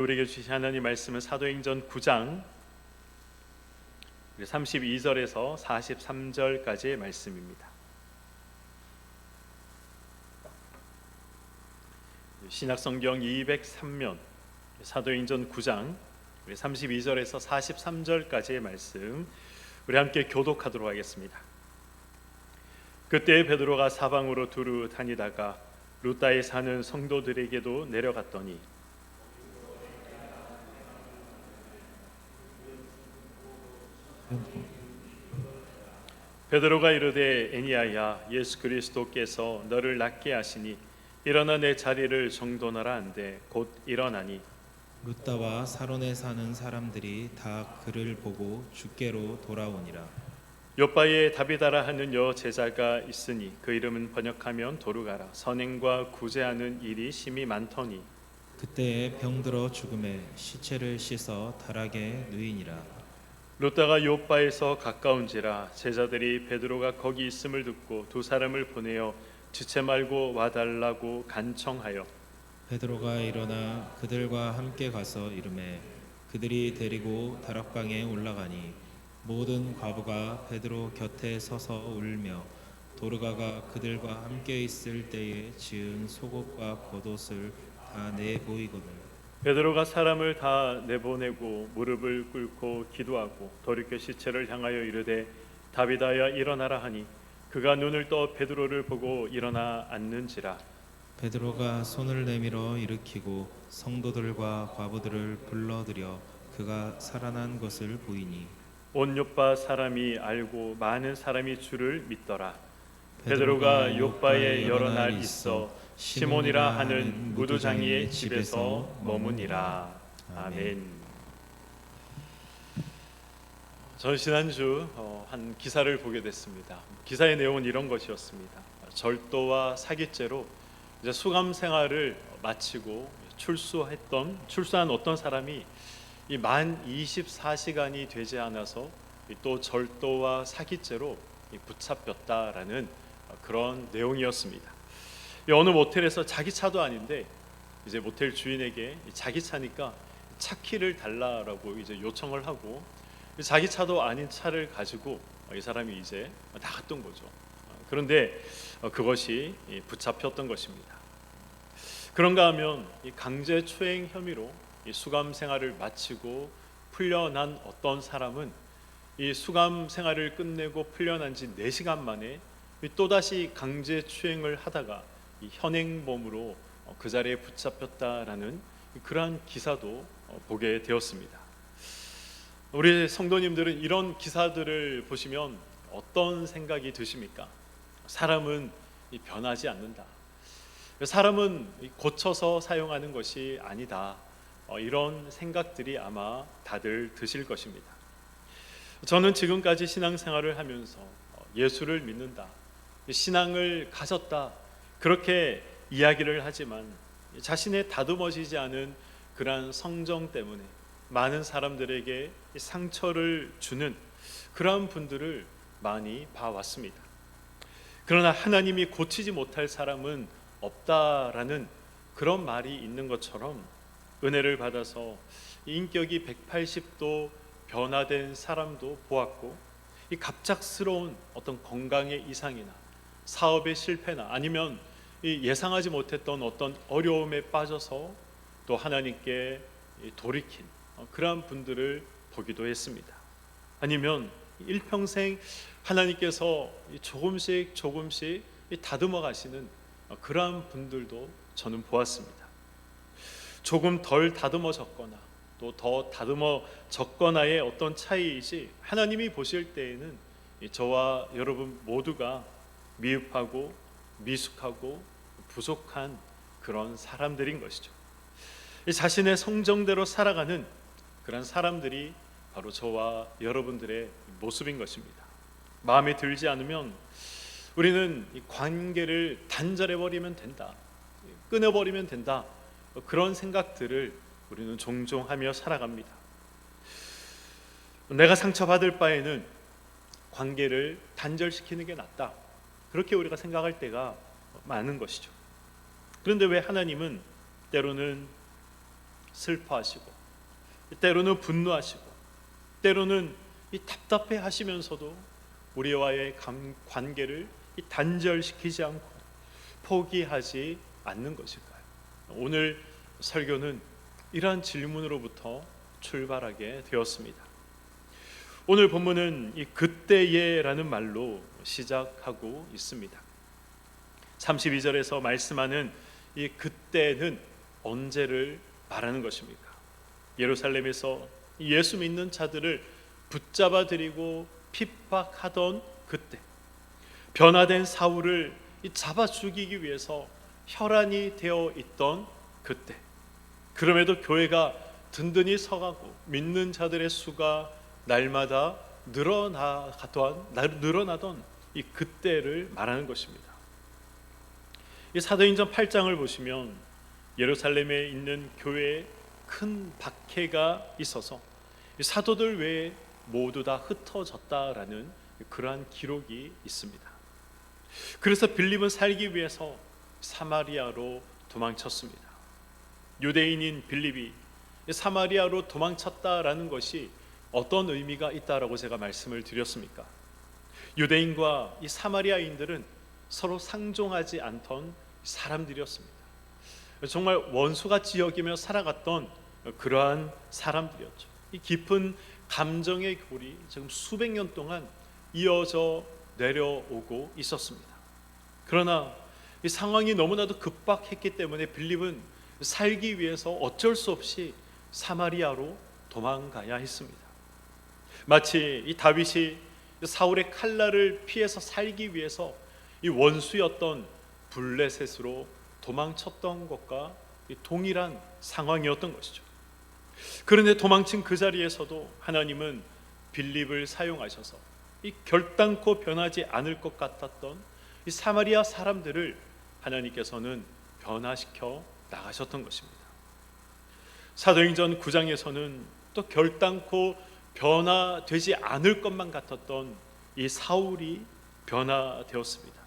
우리에게 주신 하나님 말씀은 사도행전 9장 32절에서 43절까지의 말씀입니다. 신약성경 203면 사도행전 9장 32절에서 43절까지의 말씀 우리 함께 교독하도록 하겠습니다. 그때 베드로가 사방으로 두루 다니다가 루다에 사는 성도들에게도 내려갔더니 베드로가 이르되 에니야야 예수 그리스도께서 너를 낫게 하시니 일어나 내 자리를 정돈하라 한데 곧 일어나니 루다와 사론에 사는 사람들이 다 그를 보고 주께로 돌아오니라. 요바에 다비다라 하는 여 제자가 있으니 그 이름은 번역하면 도르가라. 선행과 구제하는 일이 심히 많더니 그때에 병들어 죽음에 시체를 씻어 다락에 누이니라. 루다가 요바에서 가까운지라 제자들이 베드로가 거기 있음을 듣고 두 사람을 보내어 지체 말고 와달라고 간청하여 베드로가 일어나 그들과 함께 가서 이르매 그들이 데리고 다락방에 올라가니 모든 과부가 베드로 곁에 서서 울며 도르가가 그들과 함께 있을 때에 지은 속옷과 겉옷을 다 내보이거늘. 베드로가 사람을 다 내보내고 무릎을 꿇고 기도하고 돌이켜 시체를 향하여 이르되 다비다야 일어나라 하니 그가 눈을 떠 베드로를 보고 일어나 앉는지라. 베드로가 손을 내밀어 일으키고 성도들과 과부들을 불러들여 그가 살아난 것을 보이니 온 요빠 사람이 알고 많은 사람이 주를 믿더라. 베드로가 요빠에 여러 날 있어 시몬이라 하는 무두장이의 집에서 머무니라. 아멘. 전 지난주 한 기사를 보게 됐습니다. 기사의 내용은 이런 것이었습니다. 절도와 사기죄로 이제 수감 생활을 마치고 출소한 어떤 사람이 만 24시간이 되지 않아서 또 절도와 사기죄로 붙잡혔다라는 그런 내용이었습니다. 어느 모텔에서 자기 차도 아닌데 이제 모텔 주인에게 자기 차니까 차 키를 달라라고 이제 요청을 하고 자기 차도 아닌 차를 가지고 이 사람이 이제 나갔던 거죠. 그런데 그것이 붙잡혔던 것입니다. 그런가 하면 이 강제추행 혐의로 이 수감 생활을 마치고 풀려난 어떤 사람은 이 수감 생활을 끝내고 풀려난 지 4시간 만에 또다시 강제추행을 하다가 이 현행범으로 그 자리에 붙잡혔다라는 그러한 기사도 보게 되었습니다. 우리 성도님들은 이런 기사들을 보시면 어떤 생각이 드십니까? 사람은 변하지 않는다. 사람은 고쳐서 사용하는 것이 아니다. 이런 생각들이 아마 다들 드실 것입니다. 저는 지금까지 신앙생활을 하면서 예수를 믿는다, 신앙을 가졌다, 그렇게 이야기를 하지만 자신의 다듬어지지 않은 그러한 성정 때문에 많은 사람들에게 상처를 주는 그러한 분들을 많이 봐왔습니다. 그러나 하나님이 고치지 못할 사람은 없다라는 그런 말이 있는 것처럼 은혜를 받아서 인격이 180도 변화된 사람도 보았고, 이 갑작스러운 어떤 건강의 이상이나 사업의 실패나 아니면 이 예상하지 못했던 어떤 어려움에 빠져서 또 하나님께 돌이킨 그러한 분들을 보기도 했습니다. 아니면 일평생 하나님께서 조금씩 다듬어 가시는 그러한 분들도 저는 보았습니다. 조금 덜 다듬어졌거나 또 더 다듬어졌거나의 어떤 차이이지 하나님이 보실 때에는 저와 여러분 모두가 미흡하고 미숙하고 부족한 그런 사람들인 것이죠. 자신의 성정대로 살아가는 그런 사람들이 바로 저와 여러분들의 모습인 것입니다. 마음에 들지 않으면 우리는 이 관계를 단절해버리면 된다, 끊어버리면 된다, 그런 생각들을 우리는 종종 하며 살아갑니다. 내가 상처받을 바에는 관계를 단절시키는 게 낫다, 그렇게 우리가 생각할 때가 많은 것이죠. 그런데 왜 하나님은 때로는 슬퍼하시고 때로는 분노하시고 때로는 이 답답해 하시면서도 우리와의 관계를 단절시키지 않고 포기하지 않는 것일까요? 오늘 설교는 이러한 질문으로부터 출발하게 되었습니다. 오늘 본문은 이 그때에라는 말로 시작하고 있습니다. 32절에서 말씀하는 이 그때는 언제를 말하는 것입니까? 예루살렘에서 예수 믿는 자들을 붙잡아 들이고 핍박하던 그때, 변화된 사울을 잡아 죽이기 위해서 혈안이 되어 있던 그때, 그럼에도 교회가 든든히 서가고 믿는 자들의 수가 날마다 늘어나던 이 그때를 말하는 것입니다. 이 사도행전 8장을 보시면 예루살렘에 있는 교회에 큰 박해가 있어서 사도들 외에 모두 다 흩어졌다라는 그러한 기록이 있습니다. 그래서 빌립은 살기 위해서 사마리아로 도망쳤습니다. 유대인인 빌립이 사마리아로 도망쳤다라는 것이 어떤 의미가 있다라고 제가 말씀을 드렸습니까? 유대인과 이 사마리아인들은 서로 상종하지 않던 사람들이었습니다. 정말 원수같이 여기며 살아갔던 그러한 사람들이었죠. 이 깊은 감정의 골이 지금 수백 년 동안 이어져 내려오고 있었습니다. 그러나 이 상황이 너무나도 급박했기 때문에 빌립은 살기 위해서 어쩔 수 없이 사마리아로 도망가야 했습니다. 마치 이 다윗이 사울의 칼날을 피해서 살기 위해서 이 원수였던 블레셋으로 도망쳤던 것과 동일한 상황이었던 것이죠. 그런데 도망친 그 자리에서도 하나님은 빌립을 사용하셔서 이 결단코 변하지 않을 것 같았던 이 사마리아 사람들을 하나님께서는 변화시켜 나가셨던 것입니다. 사도행전 9장에서는 또 결단코 변화되지 않을 것만 같았던 이 사울이 변화되었습니다.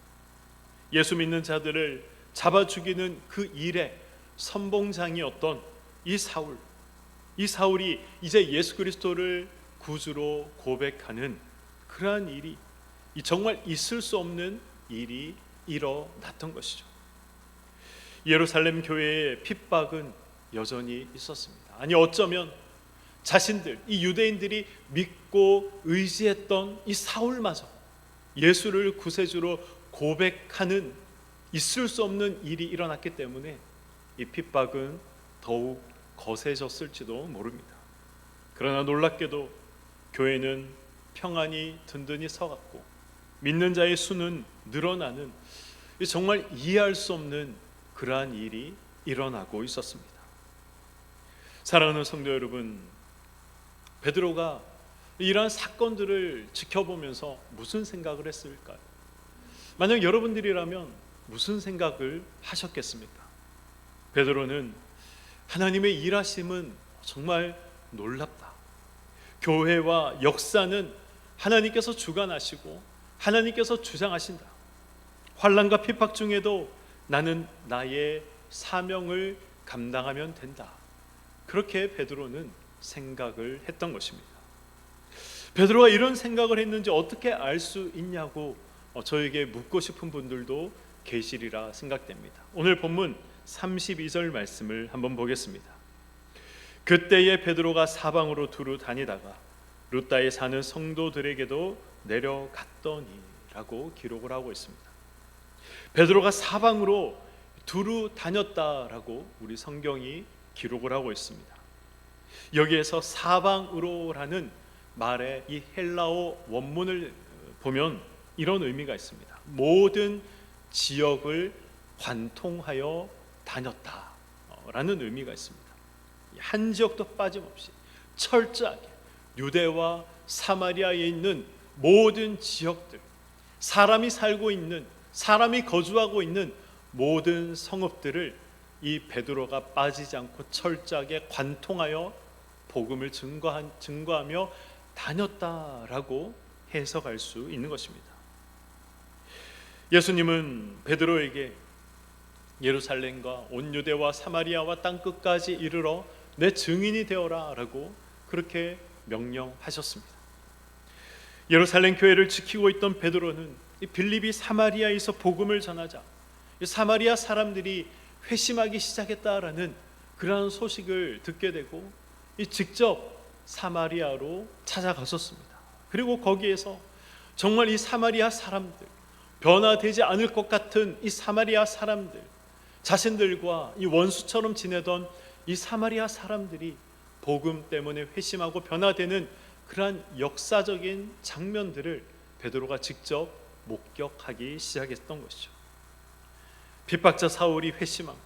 예수 믿는 자들을 잡아 죽이는 그 일의 선봉장이었던 이 사울이 이제 예수 그리스도를 구주로 고백하는 그러한 일이 정말 있을 수 없는 일이 일어났던 것이죠. 예루살렘 교회의 핍박은 여전히 있었습니다. 아니 어쩌면 자신들, 이 유대인들이 믿고 의지했던 이 사울마저 예수를 구세주로 고백하는 있을 수 없는 일이 일어났기 때문에 이 핍박은 더욱 거세졌을지도 모릅니다. 그러나 놀랍게도 교회는 평안히 든든히 서갔고 믿는 자의 수는 늘어나는 정말 이해할 수 없는 그러한 일이 일어나고 있었습니다. 사랑하는 성도 여러분, 베드로가 이러한 사건들을 지켜보면서 무슨 생각을 했을까요? 만약 여러분들이라면 무슨 생각을 하셨겠습니까? 베드로는 하나님의 일하심은 정말 놀랍다. 교회와 역사는 하나님께서 주관하시고 하나님께서 주장하신다. 환난과 핍박 중에도 나는 나의 사명을 감당하면 된다. 그렇게 베드로는 생각을 했던 것입니다. 베드로가 이런 생각을 했는지 어떻게 알 수 있냐고 저에게 묻고 싶은 분들도 계시리라 생각됩니다. 오늘 본문 32절 말씀을 한번 보겠습니다. 그때에 베드로가 사방으로 두루 다니다가 루다에 사는 성도들에게도 내려갔더니 라고 기록을 하고 있습니다. 베드로가 사방으로 두루 다녔다라고 우리 성경이 기록을 하고 있습니다. 여기에서 사방으로라는 말의 이 헬라어 원문을 보면 이런 의미가 있습니다. 모든 지역을 관통하여 다녔다라는 의미가 있습니다. 한 지역도 빠짐없이 철저하게 유대와 사마리아에 있는 모든 지역들, 사람이 살고 있는, 사람이 거주하고 있는 모든 성읍들을 이 베드로가 빠지지 않고 철저하게 관통하여 복음을 증거하며 다녔다라고 해석할 수 있는 것입니다. 예수님은 베드로에게 예루살렘과 온 유대와 사마리아와 땅 끝까지 이르러 내 증인이 되어라 라고 그렇게 명령하셨습니다. 예루살렘 교회를 지키고 있던 베드로는 이 빌립이 사마리아에서 복음을 전하자 이 사마리아 사람들이 회심하기 시작했다라는 그러한 소식을 듣게 되고 이 직접 사마리아로 찾아갔었습니다. 그리고 거기에서 정말 이 사마리아 사람들, 변화되지 않을 것 같은 이 사마리아 사람들, 자신들과 이 원수처럼 지내던 이 사마리아 사람들이 복음 때문에 회심하고 변화되는 그러한 역사적인 장면들을 베드로가 직접 목격하기 시작했던 것이죠. 핍박자 사울이 회심하고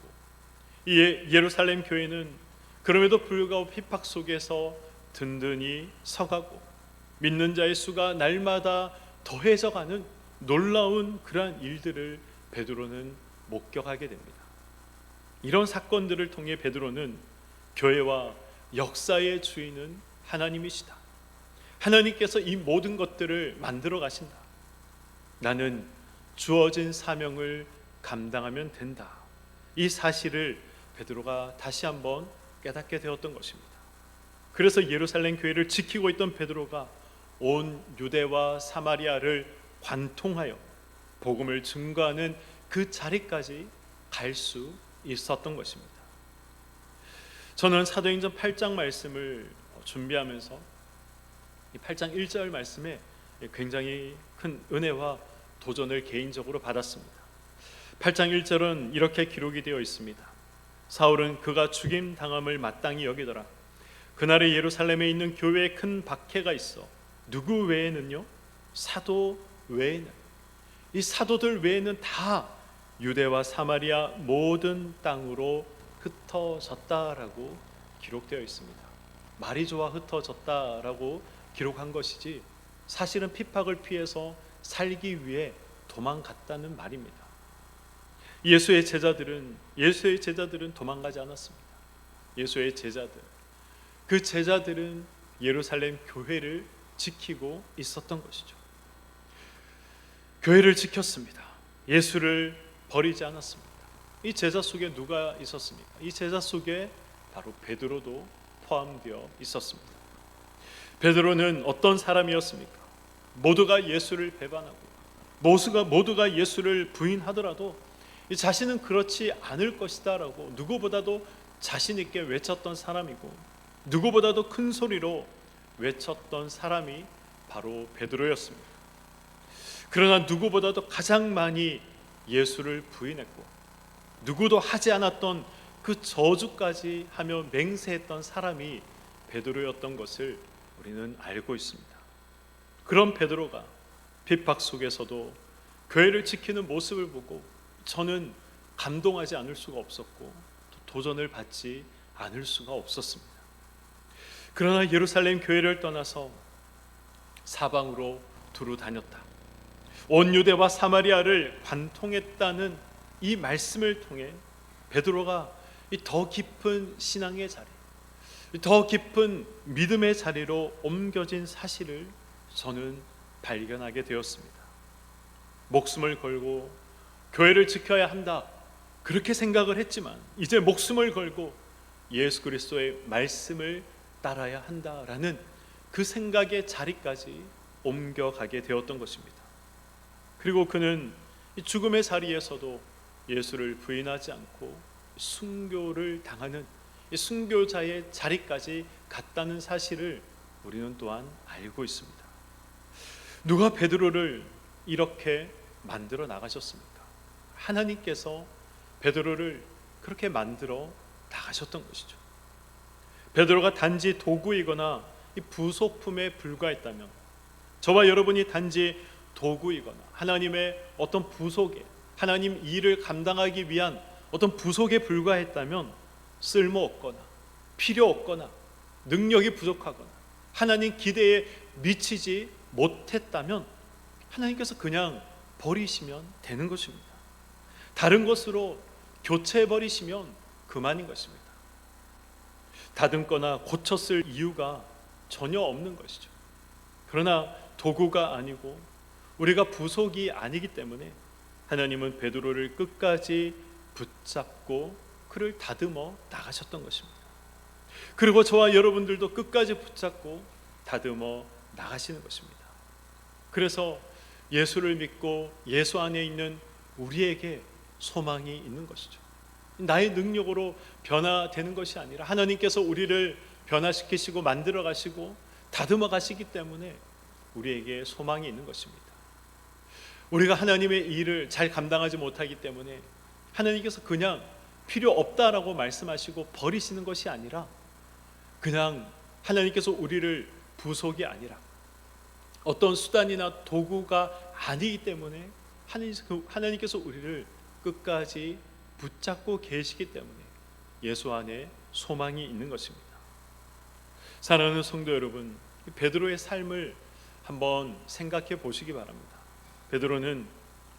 이 예루살렘 교회는 그럼에도 불구하고 핍박 속에서 든든히 서가고 믿는 자의 수가 날마다 더해져가는 놀라운 그러한 일들을 베드로는 목격하게 됩니다. 이런 사건들을 통해 베드로는 교회와 역사의 주인은 하나님이시다, 하나님께서 이 모든 것들을 만들어 가신다, 나는 주어진 사명을 감당하면 된다, 이 사실을 베드로가 다시 한번 깨닫게 되었던 것입니다. 그래서 예루살렘 교회를 지키고 있던 베드로가 온 유대와 사마리아를 관통하여 복음을 증거하는 그 자리까지 갈 수 있었던 것입니다. 저는 사도행전 8장 말씀을 준비하면서 이 8장 1절 말씀에 굉장히 큰 은혜와 도전을 개인적으로 받았습니다. 8장 1절은 이렇게 기록이 되어 있습니다. 사울은 그가 죽임 당함을 마땅히 여기더라. 그날에 예루살렘에 있는 교회에 큰 박해가 있어 누구 외에는요? 사도 외에는, 이 사도들 외에는 다 유대와 사마리아 모든 땅으로 흩어졌다라고 기록되어 있습니다. 말이 좋아 흩어졌다라고 기록한 것이지 사실은 핍박을 피해서 살기 위해 도망갔다는 말입니다. 예수의 제자들은 도망가지 않았습니다. 예수의 제자들, 그 제자들은 예루살렘 교회를 지키고 있었던 것이죠. 교회를 지켰습니다. 예수를 버리지 않았습니다. 이 제자 속에 누가 있었습니까? 이 제자 속에 바로 베드로도 포함되어 있었습니다. 베드로는 어떤 사람이었습니까? 모두가 예수를 배반하고 모두가 예수를 부인하더라도 자신은 그렇지 않을 것이다 라고 누구보다도 자신 있게 외쳤던 사람이고, 누구보다도 큰 소리로 외쳤던 사람이 바로 베드로였습니다. 그러나 누구보다도 가장 많이 예수를 부인했고 누구도 하지 않았던 그 저주까지 하며 맹세했던 사람이 베드로였던 것을 우리는 알고 있습니다. 그런 베드로가 핍박 속에서도 교회를 지키는 모습을 보고 저는 감동하지 않을 수가 없었고 도전을 받지 않을 수가 없었습니다. 그러나 예루살렘 교회를 떠나서 사방으로 두루 다녔다, 온 유대와 사마리아를 관통했다는 이 말씀을 통해 베드로가 더 깊은 신앙의 자리, 더 깊은 믿음의 자리로 옮겨진 사실을 저는 발견하게 되었습니다. 목숨을 걸고 교회를 지켜야 한다 그렇게 생각을 했지만 이제 목숨을 걸고 예수 그리스도의 말씀을 따라야 한다라는 그 생각의 자리까지 옮겨가게 되었던 것입니다. 그리고 그는 죽음의 자리에서도 예수를 부인하지 않고 순교를 당하는 순교자의 자리까지 갔다는 사실을 우리는 또한 알고 있습니다. 누가 베드로를 이렇게 만들어 나가셨습니까? 하나님께서 베드로를 그렇게 만들어 나가셨던 것이죠. 베드로가 단지 도구이거나 부속품에 불과했다면, 저와 여러분이 단지 도구이거나 하나님의 어떤 부속에, 하나님 일을 감당하기 위한 어떤 부속에 불과했다면 쓸모없거나 필요 없거나 능력이 부족하거나 하나님 기대에 미치지 못했다면 하나님께서 그냥 버리시면 되는 것입니다. 다른 것으로 교체해버리시면 그만인 것입니다. 다듬거나 고쳤을 이유가 전혀 없는 것이죠. 그러나 도구가 아니고 우리가 부속이 아니기 때문에 하나님은 베드로를 끝까지 붙잡고 그를 다듬어 나가셨던 것입니다. 그리고 저와 여러분들도 끝까지 붙잡고 다듬어 나가시는 것입니다. 그래서 예수를 믿고 예수 안에 있는 우리에게 소망이 있는 것이죠. 나의 능력으로 변화되는 것이 아니라 하나님께서 우리를 변화시키시고 만들어 가시고 다듬어 가시기 때문에 우리에게 소망이 있는 것입니다. 우리가 하나님의 일을 잘 감당하지 못하기 때문에 하나님께서 그냥 필요 없다라고 말씀하시고 버리시는 것이 아니라, 그냥 하나님께서 우리를 부속이 아니라 어떤 수단이나 도구가 아니기 때문에 하나님께서 우리를 끝까지 붙잡고 계시기 때문에 예수 안에 소망이 있는 것입니다. 사랑하는 성도 여러분, 베드로의 삶을 한번 생각해 보시기 바랍니다. 베드로는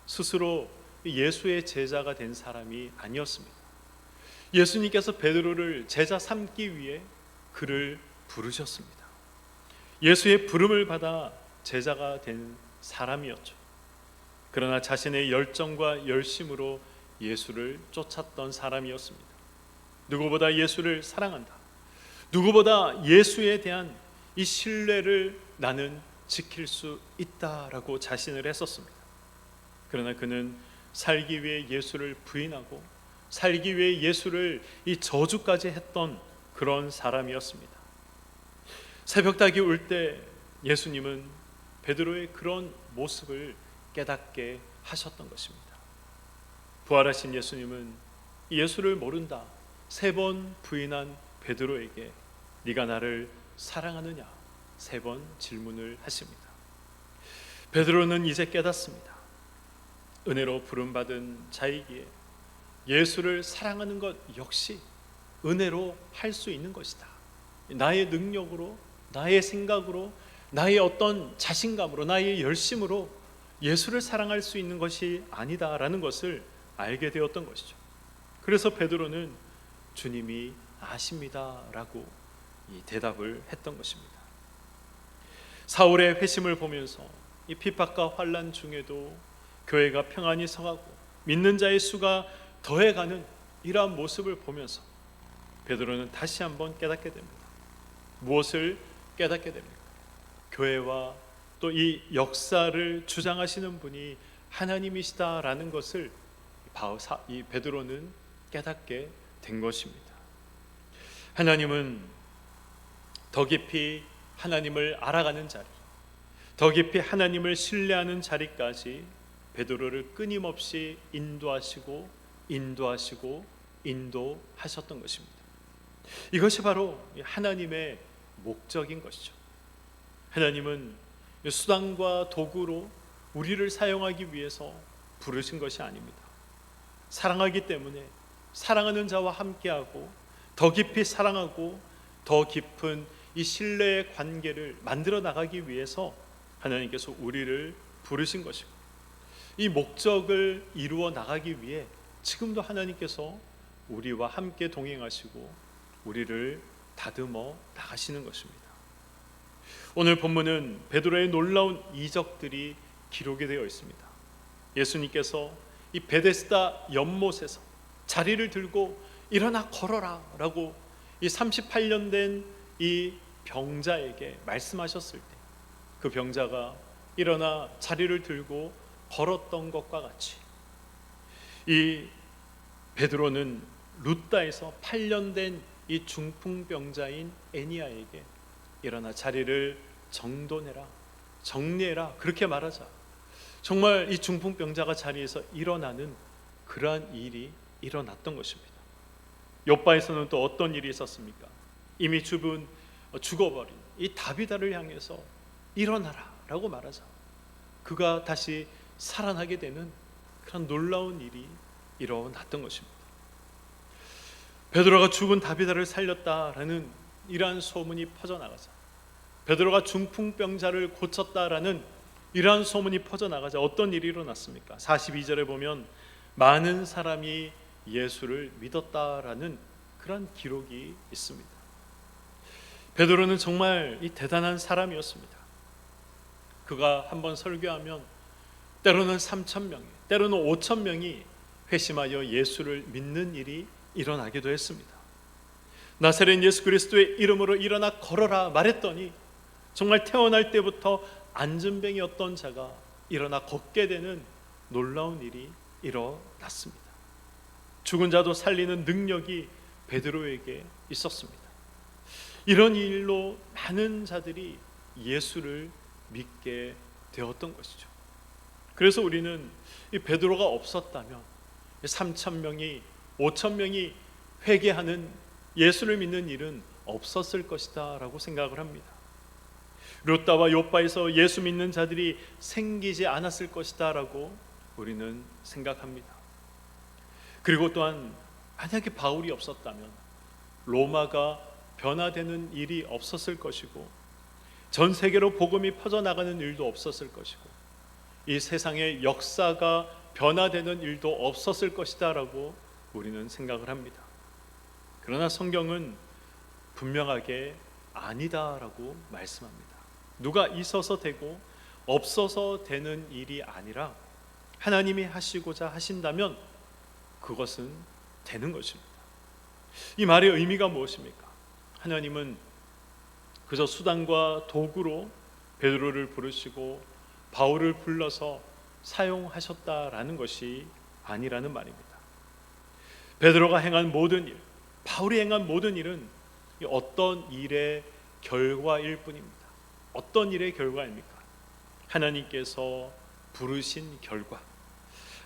스스로 예수의 제자가 된 사람이 아니었습니다. 예수님께서 베드로를 제자 삼기 위해 그를 부르셨습니다. 예수의 부름을 받아 제자가 된 사람이었죠. 그러나 자신의 열정과 열심으로 예수를 쫓았던 사람이었습니다. 누구보다 예수를 사랑한다, 누구보다 예수에 대한 이 신뢰를 나는 지킬 수 있다라고 자신을 했었습니다. 그러나 그는 살기 위해 예수를 부인하고 살기 위해 예수를 이 저주까지 했던 그런 사람이었습니다. 새벽닭이 울 때 예수님은 베드로의 그런 모습을 깨닫게 하셨던 것입니다. 부활하신 예수님은 예수를 모른다 3번 부인한 베드로에게 네가 나를 사랑하느냐 3번 질문을 하십니다. 베드로는 이제 깨닫습니다. 은혜로 부름받은 자이기에 예수를 사랑하는 것 역시 은혜로 할 수 있는 것이다. 나의 능력으로, 나의 생각으로, 나의 어떤 자신감으로, 나의 열심으로 예수를 사랑할 수 있는 것이 아니다라는 것을 알게 되었던 것이죠. 그래서 베드로는 주님이 아십니다라고 이 대답을 했던 것입니다. 사울의 회심을 보면서 이 핍박과 환난 중에도 교회가 평안히 서가고 믿는 자의 수가 더해가는 이러한 모습을 보면서 베드로는 다시 한번 깨닫게 됩니다. 무엇을 깨닫게 됩니까? 교회와 또 이 역사를 주장하시는 분이 하나님이시다라는 것을 이 베드로는 깨닫게 된 것입니다. 하나님은 더 깊이 하나님을 알아가는 자리, 더 깊이 하나님을 신뢰하는 자리까지 베드로를 끊임없이 인도하시고 인도하셨던 것입니다. 이것이 바로 하나님의 목적인 것이죠. 하나님은 수단과 도구로 우리를 사용하기 위해서 부르신 것이 아닙니다. 사랑하기 때문에 사랑하는 자와 함께하고 더 깊이 사랑하고 더 깊은 이 신뢰의 관계를 만들어 나가기 위해서 하나님께서 우리를 부르신 것이고, 이 목적을 이루어 나가기 위해 지금도 하나님께서 우리와 함께 동행하시고 우리를 다듬어 나가시는 것입니다. 오늘 본문은 베드로의 놀라운 이적들이 기록이 되어 있습니다. 예수님께서 이 베데스다 연못에서 자리를 들고 일어나 걸어라 라고 이 38년 된 이 병자에게 말씀하셨을 때 그 병자가 일어나 자리를 들고 걸었던 것과 같이 이 베드로는 루다에서 8년 된 이 중풍병자인 애니아에게 일어나 자리를 정돈해라, 정리해라 그렇게 말하자 정말 이 중풍병자가 자리에서 일어나는 그러한 일이 일어났던 것입니다. 욥바에서는 또 어떤 일이 있었습니까? 이미 죽어버린 이 다비다를 향해서 일어나라 라고 말하자 그가 다시 살아나게 되는 그런 놀라운 일이 일어났던 것입니다. 베드로가 죽은 다비다를 살렸다라는 이러한 소문이 퍼져나가자, 베드로가 중풍병자를 고쳤다라는 이러한 소문이 퍼져나가자 어떤 일이 일어났습니까? 42절에 보면 많은 사람이 예수를 믿었다라는 그런 기록이 있습니다. 베드로는 정말 이 대단한 사람이었습니다. 그가 한번 설교하면 때로는 3,000명, 때로는 5,000명이 회심하여 예수를 믿는 일이 일어나기도 했습니다. 나사렛 예수 그리스도의 이름으로 일어나 걸어라 말했더니 정말 태어날 때부터 안전뱅이였던 자가 일어나 걷게 되는 놀라운 일이 일어났습니다. 죽은 자도 살리는 능력이 베드로에게 있었습니다. 이런 일로 많은 자들이 예수를 믿게 되었던 것이죠. 그래서 우리는 이 베드로가 없었다면 3,000명이 5,000명이 회개하는 예수를 믿는 일은 없었을 것이다 라고 생각을 합니다. 룻다와 욥바에서 예수 믿는 자들이 생기지 않았을 것이다 라고 우리는 생각합니다. 그리고 또한 만약에 바울이 없었다면 로마가 변화되는 일이 없었을 것이고 전 세계로 복음이 퍼져나가는 일도 없었을 것이고 이 세상의 역사가 변화되는 일도 없었을 것이다 라고 우리는 생각을 합니다. 그러나 성경은 분명하게 아니다라고 말씀합니다. 누가 있어서 되고 없어서 되는 일이 아니라 하나님이 하시고자 하신다면 그것은 되는 것입니다. 이 말의 의미가 무엇입니까? 하나님은 그저 수단과 도구로 베드로를 부르시고 바울을 불러서 사용하셨다라는 것이 아니라는 말입니다. 베드로가 행한 모든 일, 바울이 행한 모든 일은 어떤 일의 결과일 뿐입니다. 어떤 일의 결과입니까? 하나님께서 부르신 결과,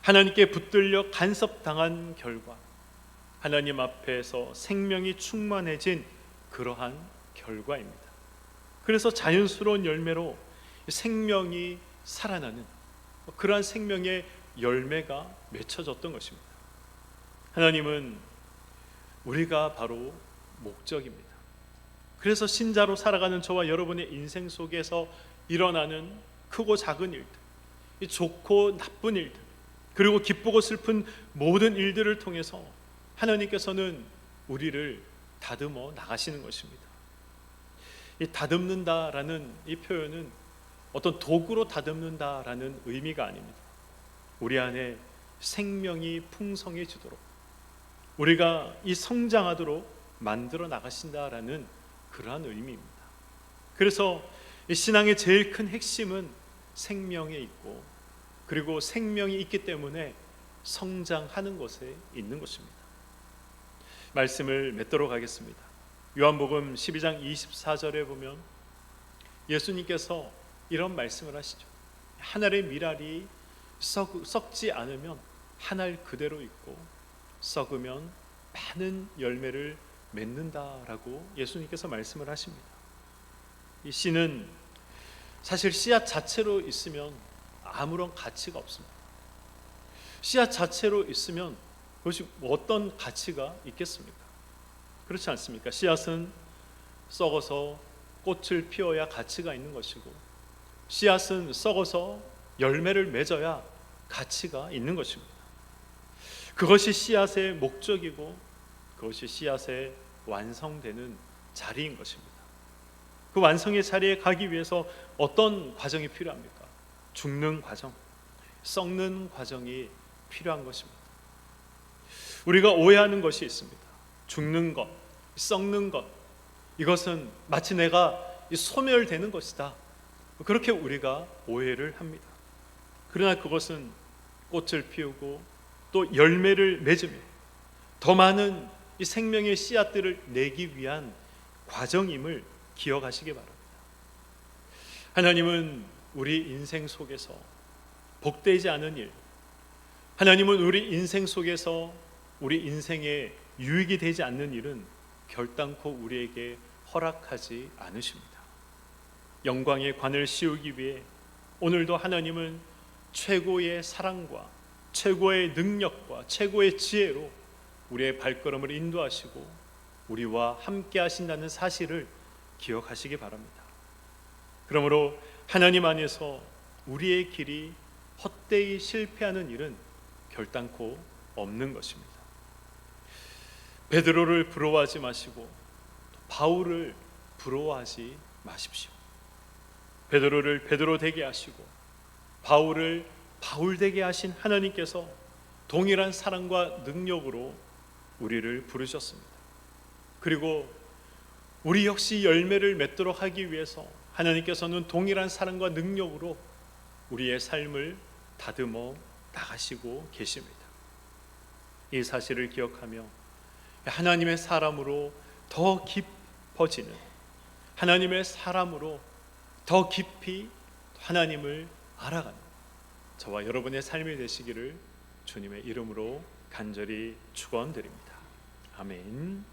하나님께 붙들려 간섭당한 결과, 하나님 앞에서 생명이 충만해진 그러한 결과입니다. 그래서 자연스러운 열매로 생명이 살아나는 그러한 생명의 열매가 맺혀졌던 것입니다. 하나님은 우리가 바로 목적입니다. 그래서 신자로 살아가는 저와 여러분의 인생 속에서 일어나는 크고 작은 일들, 좋고 나쁜 일들, 그리고 기쁘고 슬픈 모든 일들을 통해서 하나님께서는 우리를 다듬어 나가시는 것입니다. 이 다듬는다라는 이 표현은 어떤 도구로 다듬는다라는 의미가 아닙니다. 우리 안에 생명이 풍성해지도록, 우리가 이 성장하도록 만들어 나가신다라는 그러한 의미입니다. 그래서 이 신앙의 제일 큰 핵심은 생명에 있고, 그리고 생명이 있기 때문에 성장하는 것에 있는 것입니다. 말씀을 맺도록 하겠습니다. 요한복음 12장 24절에 보면 예수님께서 이런 말씀을 하시죠. 한 알의 밀알이 썩지 않으면 한 알 그대로 있고 썩으면 많은 열매를 맺는다라고 예수님께서 말씀을 하십니다. 이 씨는 사실 씨앗 자체로 있으면 아무런 가치가 없습니다. 씨앗 자체로 있으면 그것이 어떤 가치가 있겠습니까? 그렇지 않습니까? 씨앗은 썩어서 꽃을 피워야 가치가 있는 것이고, 씨앗은 썩어서 열매를 맺어야 가치가 있는 것입니다. 그것이 씨앗의 목적이고 그것이 씨앗의 완성되는 자리인 것입니다. 그 완성의 자리에 가기 위해서 어떤 과정이 필요합니까? 죽는 과정, 썩는 과정이 필요한 것입니다. 우리가 오해하는 것이 있습니다. 죽는 것, 썩는 것, 이것은 마치 내가 소멸되는 것이다, 그렇게 우리가 오해를 합니다. 그러나 그것은 꽃을 피우고 또 열매를 맺으며 더 많은 이 생명의 씨앗들을 내기 위한 과정임을 기억하시기 바랍니다. 하나님은 우리 인생 속에서 복되지 않은 일, 하나님은 우리 인생 속에서 우리 인생에 유익이 되지 않는 일은 결단코 우리에게 허락하지 않으십니다. 영광의 관을 씌우기 위해 오늘도 하나님은 최고의 사랑과 최고의 능력과 최고의 지혜로 우리의 발걸음을 인도하시고 우리와 함께 하신다는 사실을 기억하시기 바랍니다. 그러므로 하나님 안에서 우리의 길이 헛되이 실패하는 일은 결단코 없는 것입니다. 베드로를 부러워하지 마시고 바울을 부러워하지 마십시오. 베드로를 베드로 되게 하시고 바울을 바울 되게 하신 하나님께서 동일한 사랑과 능력으로 우리를 부르셨습니다. 그리고 우리 역시 열매를 맺도록 하기 위해서 하나님께서는 동일한 사랑과 능력으로 우리의 삶을 다듬어 나가시고 계십니다. 이 사실을 기억하며 하나님의 사람으로 더 깊어지는, 하나님의 사람으로 더 깊이 하나님을 알아가는 저와 여러분의 삶이 되시기를 주님의 이름으로 간절히 축원드립니다. 아멘.